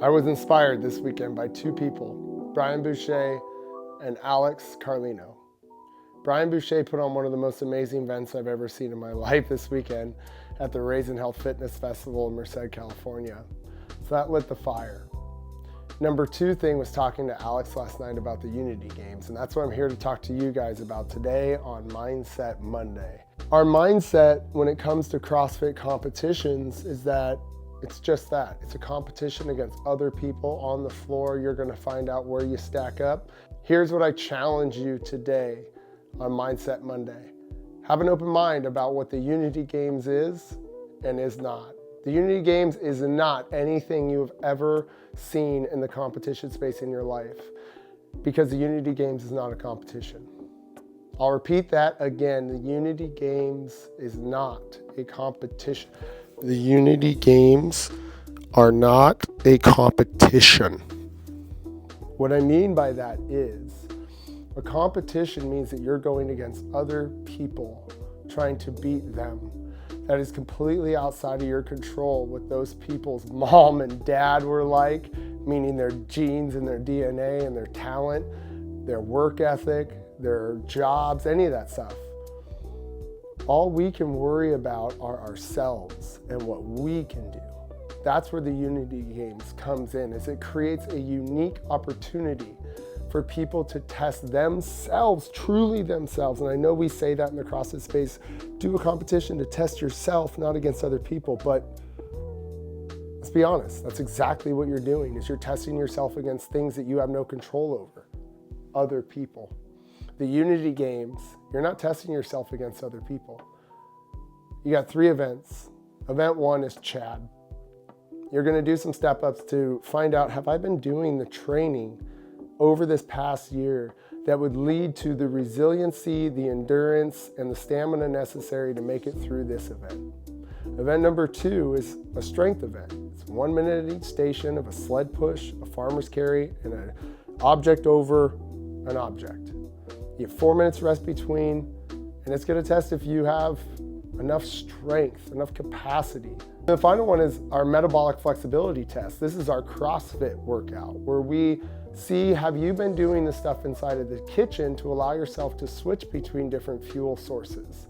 I was inspired this weekend by two people, Brian Boucher and Alex Carlino. Brian Boucher put on one of the most amazing events I've ever seen in my life this weekend at the Raise Health Fitness Festival in Merced, California. So that lit the fire. Number two thing was talking to Alex last night about the Unity Games, and that's what I'm here to talk to you guys about today on Mindset Monday. Our mindset when it comes to CrossFit competitions is that it's just that. It's a competition against other people on the floor. You're gonna find out where you stack up. Here's what I challenge you today on Mindset Monday. Have an open mind about what the Unity Games is and is not. The Unity Games is not anything you've ever seen in the competition space in your life, because the Unity Games is not a competition. I'll repeat that again. The Unity Games is not a competition. The Unity Games are not a competition. What I mean by that is a competition means that you're going against other people trying to beat them. That is completely outside of your control. What those people's mom and dad were like, meaning their genes and their DNA and their talent, their work ethic, their jobs, any of that stuff. All we can worry about are ourselves and what we can do. That's where the Unity Games comes in, is it creates a unique opportunity for people to test themselves, truly themselves. And I know we say that in the CrossFit space, do a competition to test yourself, not against other people, but let's be honest, that's exactly what you're doing, is you're testing yourself against things that you have no control over, other people. The Unity Games, you're not testing yourself against other people. You got 3 events. Event 1 is Chad. You're gonna do some step-ups to find out, have I been doing the training over this past year that would lead to the resiliency, the endurance, and the stamina necessary to make it through this event. Event number 2 is a strength event. It's 1 minute at each station of a sled push, a farmer's carry, and an object over an object. You have 4 minutes rest between, and it's gonna test if you have enough strength, enough capacity. And the final one is our metabolic flexibility test. This is our CrossFit workout, where we see, have you been doing the stuff inside of the kitchen to allow yourself to switch between different fuel sources?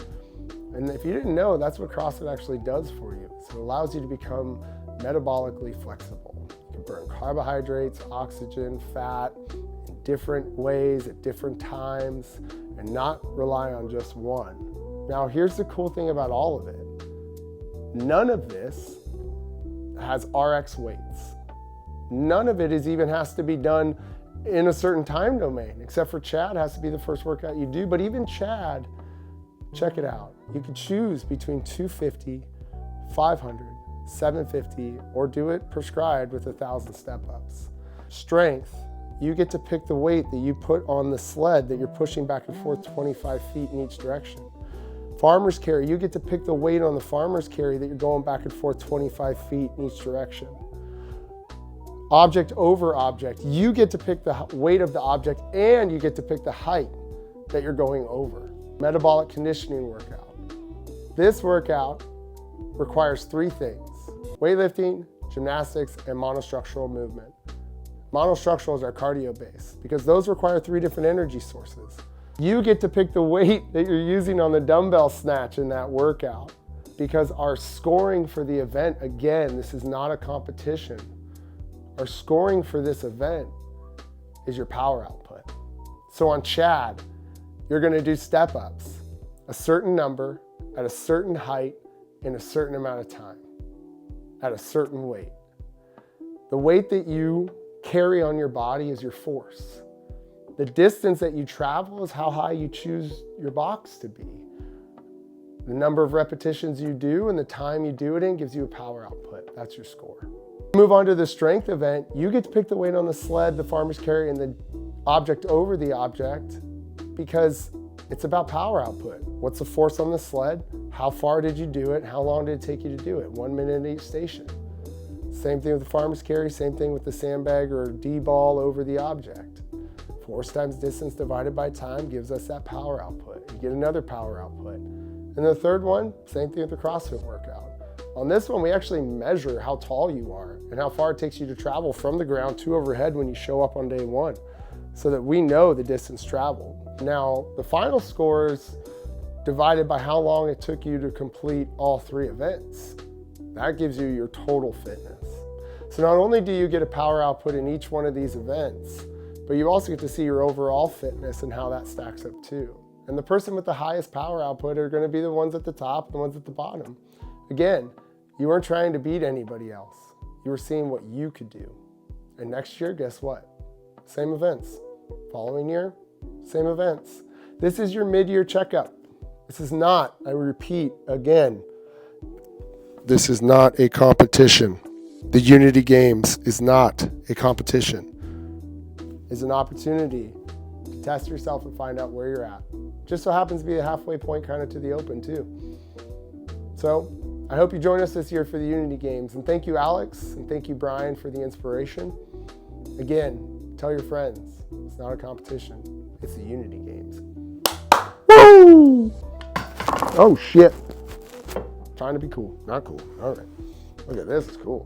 And if you didn't know, that's what CrossFit actually does for you. So it allows you to become metabolically flexible. You can burn carbohydrates, oxygen, fat, in different ways at different times, and not rely on just one. Now, here's the cool thing about all of it. None of this has RX weights. None of it even has to be done in a certain time domain, except for Chad has to be the first workout you do. But even Chad, check it out. You could choose between 250, 500, 750, or do it prescribed with 1,000 step-ups. Strength, you get to pick the weight that you put on the sled that you're pushing back and forth 25 feet in each direction. Farmer's carry, you get to pick the weight on the farmer's carry that you're going back and forth 25 feet in each direction. Object over object, you get to pick the weight of the object and you get to pick the height that you're going over. Metabolic conditioning workout. This workout requires 3 things: weightlifting, gymnastics, and monostructural movement. Monostructural is our cardio base because those require 3 different energy sources. You get to pick the weight that you're using on the dumbbell snatch in that workout, because our scoring for the event, again, this is not a competition. Our scoring for this event is your power output. So on Chad, you're gonna do step-ups, a certain number, at a certain height, in a certain amount of time, at a certain weight. The weight that you carry on your body is your force. The distance that you travel is how high you choose your box to be. The number of repetitions you do and the time you do it in gives you a power output. That's your score. Move on to the strength event. You get to pick the weight on the sled, the farmer's carry, and the object over the object, because it's about power output. What's the force on the sled? How far did you do it? How long did it take you to do it? 1 minute at each station. Same thing with the farmer's carry, same thing with the sandbag or D-ball over the object. Force times distance divided by time gives us that power output. You get another power output. And the third one, same thing with the CrossFit workout. On this one, we actually measure how tall you are and how far it takes you to travel from the ground to overhead when you show up on day one, so that we know the distance traveled. Now, the final scores divided by how long it took you to complete all 3 events. That gives you your total fitness. So not only do you get a power output in each one of these events, but you also get to see your overall fitness and how that stacks up too. And the person with the highest power output are going to be the ones at the top, the ones at the bottom. Again, you weren't trying to beat anybody else. You were seeing what you could do. And next year, guess what? Same events. Following year, same events. This is your mid-year checkup. This is not, I repeat again, this is not a competition. The Unity Games is not a competition. It's an opportunity to test yourself and find out where you're at. Just so happens to be a halfway point kind of to the Open too. So I hope you join us this year for the Unity Games. And thank you, Alex, and thank you, Brian, for the inspiration. Again, tell your friends, it's not a competition. It's the Unity Games. Woo! Oh, shit. Trying to be cool. Not cool. All right. Look at this. It's cool.